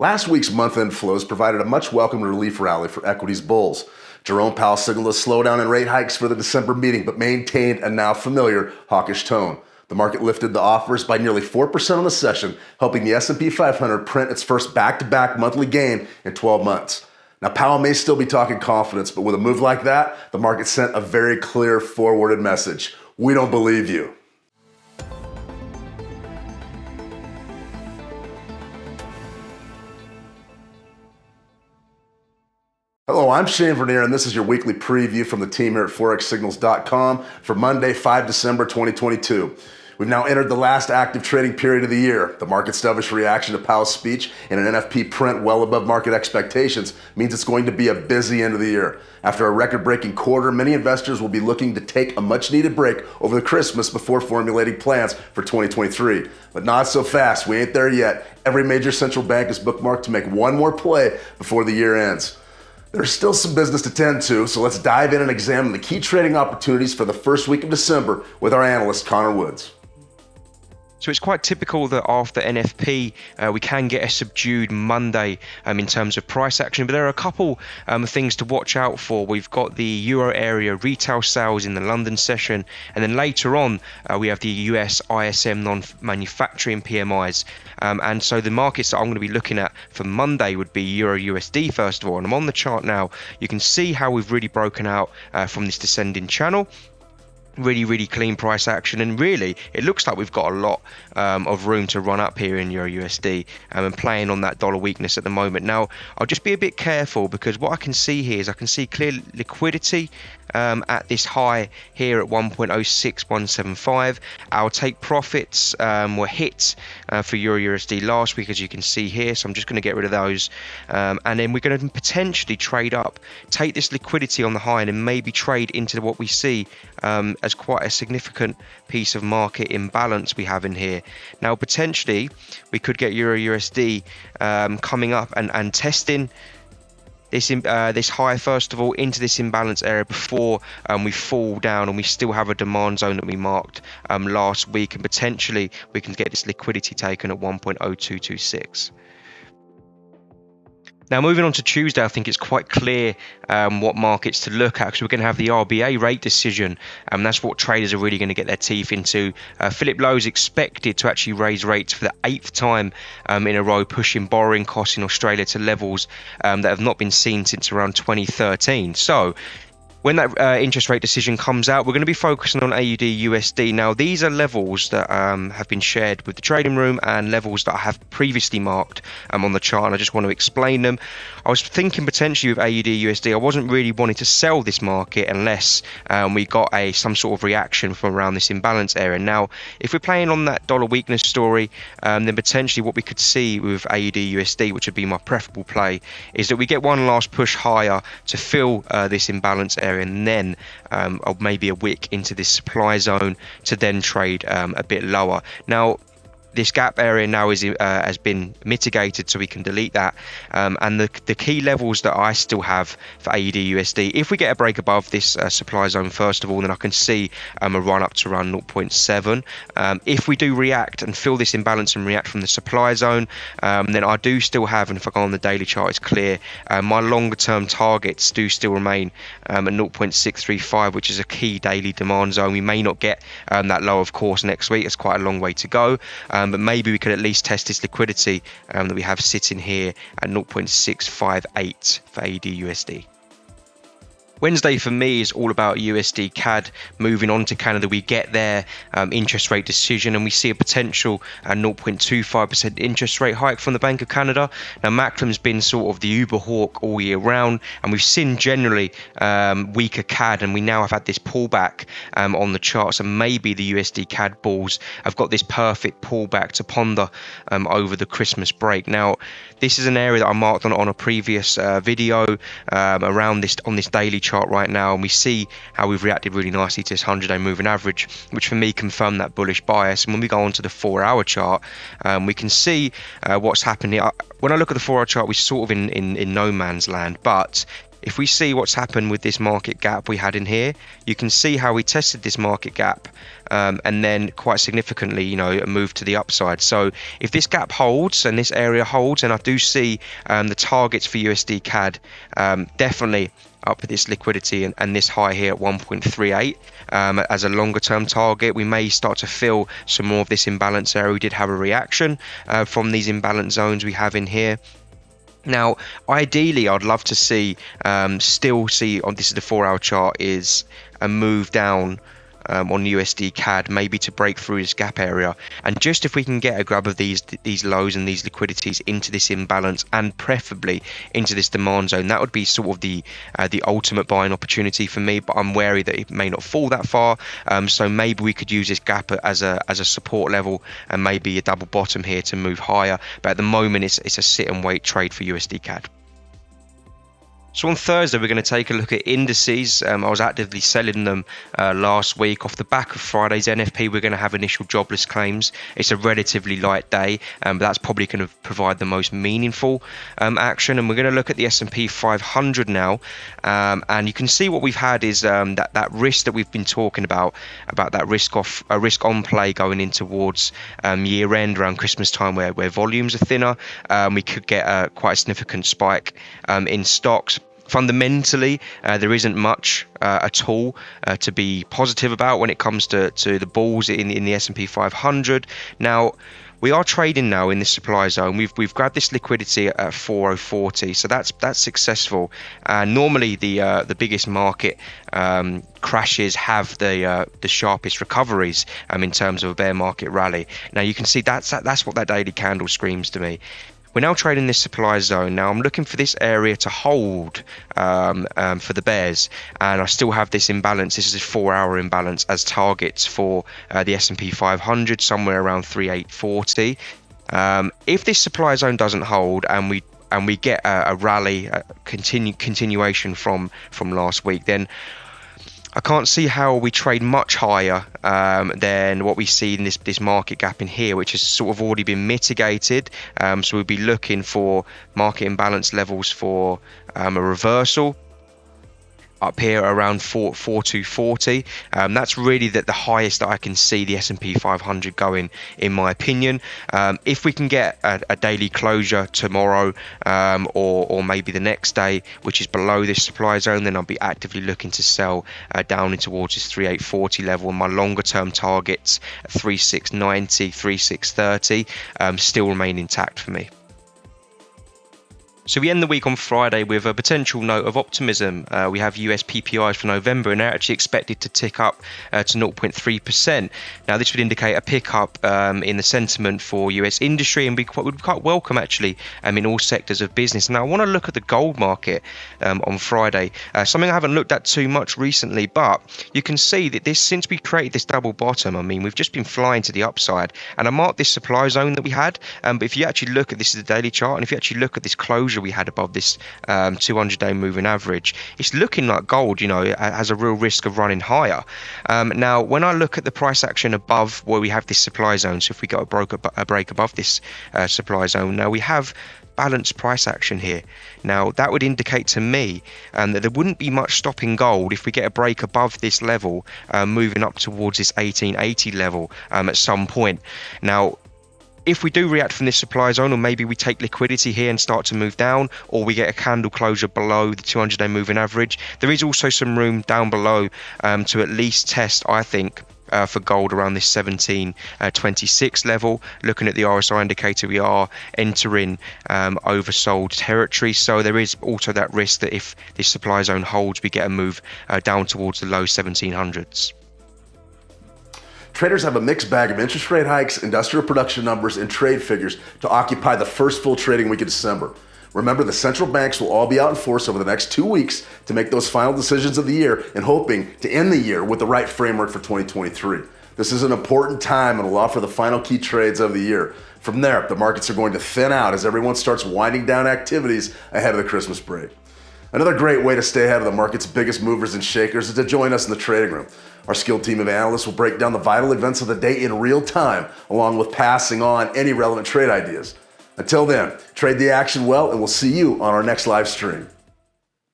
Last week's month-end flows provided a much welcome relief rally for equities bulls. Jerome Powell signaled a slowdown in rate hikes for the December meeting, but maintained a now familiar hawkish tone. The market lifted the offers by nearly 4% on the session, helping the S&P 500 print its first back-to-back monthly gain in 12 months. Now, Powell may still be talking confidence, but with a move like that, the market sent a very clear forwarded message. We don't believe you. Hello, I'm Shane Vernier, and this is your weekly preview from the team here at ForexSignals.com for Monday, 5 December 2022. We've now entered the last active trading period of the year. The market's dovish reaction to Powell's speech and an NFP print well above market expectations means it's going to be a busy end of the year. After a record-breaking quarter, many investors will be looking to take a much-needed break over the Christmas before formulating plans for 2023. But not so fast. We ain't there yet. Every major central bank is bookmarked to make one more play before the year ends. There's still some business to tend to, so let's dive in and examine the key trading opportunities for the first week of December with our analyst, Connor Woods. So it's quite typical that after NFP, we can get a subdued Monday in terms of price action, but there are a couple things to watch out for. We've got the Euro area retail sales in the London session, and then later on, we have the US ISM non-manufacturing PMIs. And so the markets that I'm going to be looking at for Monday would be Euro USD first of all, and I'm on the chart now. You can see how we've really broken out from this descending channel. Really clean price action, and really it looks like we've got a lot of room to run up here in Euro USD and playing on that dollar weakness at the moment. Now I'll just be a bit careful, because what I can see here is I can see clear liquidity at this high here at 1.06175. Our take profits were hit for Euro USD last week, as you can see here, so I'm just going to get rid of those, and then we're going to potentially trade up, take this liquidity on the high, and maybe trade into what we see as quite a significant piece of market imbalance we have in here. Now potentially we could get Euro USD coming up and testing this high first of all into this imbalance area before we fall down, and we still have a demand zone that we marked last week, and potentially we can get this liquidity taken at 1.0226. Now moving on to Tuesday, I think it's quite clear what markets to look at, because we're going to have the RBA rate decision, and that's what traders are really going to get their teeth into. Philip Lowe is expected to actually raise rates for the 8th time in a row, pushing borrowing costs in Australia to levels that have not been seen since around 2013. So when that interest rate decision comes out, we're going to be focusing on AUD USD. Now, these are levels that have been shared with the trading room and levels that I have previously marked on the chart, and I just want to explain them. I was thinking potentially with AUD USD, I wasn't really wanting to sell this market unless we got some sort of reaction from around this imbalance area. Now, if we're playing on that dollar weakness story, then potentially what we could see with AUD USD, which would be my preferable play, is that we get one last push higher to fill this imbalance area, and then maybe a wick into this supply zone to then trade a bit lower. Now this gap area now has been mitigated, so we can delete that, and the key levels that I still have for AUD USD, if we get a break above this supply zone first of all, then I can see a run up to around 0.7. If we do react and fill this imbalance and react from the supply zone, then I do still have, and if I go on the daily chart, it's clear, my longer term targets do still remain at 0.635, which is a key daily demand zone. We may not get that low, of course, next week. It's quite a long way to go, but maybe we could at least test this liquidity that we have sitting here at 0.658 for AUD USD. Wednesday for me is all about USD CAD. Moving on to Canada, we get their interest rate decision, and we see a potential 0.25% interest rate hike from the Bank of Canada. Now Macklem's been sort of the uber hawk all year round, and we've seen generally weaker CAD, and we now have had this pullback on the charts, and maybe the USD CAD bulls have got this perfect pullback to ponder over the Christmas break. Now this is an area that I marked on a previous video around this on this daily chart right now, and we see how we've reacted really nicely to this 100-day moving average, which for me confirmed that bullish bias. And when we go on to the 4-hour chart, we can see what's happened here. When I look at the 4-hour chart, we're sort of in no man's land, but if we see what's happened with this market gap we had in here, you can see how we tested this market gap and then quite significantly, you know, moved to the upside. So if this gap holds and this area holds, and I do see the targets for USD CAD definitely up with this liquidity and this high here at 1.38 as a longer term target, we may start to feel some more of this imbalance area. We did have a reaction from these imbalance zones we have in here. Now, ideally, I'd love to see, still see on this is the 4-hour chart, is a move down on USD CAD, maybe to break through this gap area, and just if we can get a grab of these lows and these liquidities into this imbalance and preferably into this demand zone, that would be sort of the ultimate buying opportunity for me. But I'm wary that it may not fall that far, so maybe we could use this gap as a support level and maybe a double bottom here to move higher. But at the moment, it's a sit and wait trade for USD CAD. So on Thursday, we're going to take a look at indices. I was actively selling them last week. Off the back of Friday's NFP, we're going to have initial jobless claims. It's a relatively light day, but that's probably going to provide the most meaningful action. And we're going to look at the S&P 500 now. And you can see what we've had is that risk that we've been talking about that risk on play going in towards year end around Christmas time, where volumes are thinner. We could get quite a significant spike in stocks. Fundamentally, there isn't much at all to be positive about when it comes to the bulls in the S&P 500. Now, we are trading now in this supply zone. We've grabbed this liquidity at 4040, so that's successful. Normally, the biggest market crashes have the sharpest recoveries in terms of a bear market rally. Now, you can see that's what that daily candle screams to me. We're now trading this supply zone. Now I'm looking for this area to hold for the bears, and I still have this imbalance. This is a 4-hour imbalance as targets for the S&P 500, somewhere around 3840. If this supply zone doesn't hold and we get a rally, continuation from last week, then I can't see how we trade much higher than what we see in this market gap in here, which has sort of already been mitigated. So we'll be looking for market imbalance levels for a reversal up here around 4240. That's really the highest that I can see the S&P 500 going, in my opinion. If we can get a daily closure tomorrow or maybe the next day, which is below this supply zone, then I'll be actively looking to sell down in towards this 3840 level. And my longer term targets, 3690, 3630, still remain intact for me. So we end the week on Friday with a potential note of optimism. We have US PPIs for November, and they're actually expected to tick up to 0.3%. Now, this would indicate a pickup in the sentiment for US industry, and would be quite welcome actually in all sectors of business. Now, I want to look at the gold market on Friday, something I haven't looked at too much recently, but you can see that since we created this double bottom, I mean, we've just been flying to the upside, and I marked this supply zone that we had. But if you actually look at this, is the daily chart, and if you actually look at this closure we had above this 200-day moving average, it's looking like gold, you know, it has a real risk of running higher. Now, when I look at the price action above where we have this supply zone, so if we got a break above this supply zone, now we have balanced price action here. Now, that would indicate to me that there wouldn't be much stopping gold if we get a break above this level, moving up towards this 1880 level at some point. Now, if we do react from this supply zone, or maybe we take liquidity here and start to move down, or we get a candle closure below the 200-day moving average, there is also some room down below to at least test, I think, for gold around this 1726 level. Looking at the RSI indicator, we are entering oversold territory, so there is also that risk that if this supply zone holds, we get a move down towards the low 1700s. Traders have a mixed bag of interest rate hikes, industrial production numbers, and trade figures to occupy the first full trading week of December. Remember, the central banks will all be out in force over the next 2 weeks to make those final decisions of the year, and hoping to end the year with the right framework for 2023. This is an important time and will offer the final key trades of the year. From there, the markets are going to thin out as everyone starts winding down activities ahead of the Christmas break. Another great way to stay ahead of the market's biggest movers and shakers is to join us in the trading room. Our skilled team of analysts will break down the vital events of the day in real time, along with passing on any relevant trade ideas. Until then, trade the action well, and we'll see you on our next live stream.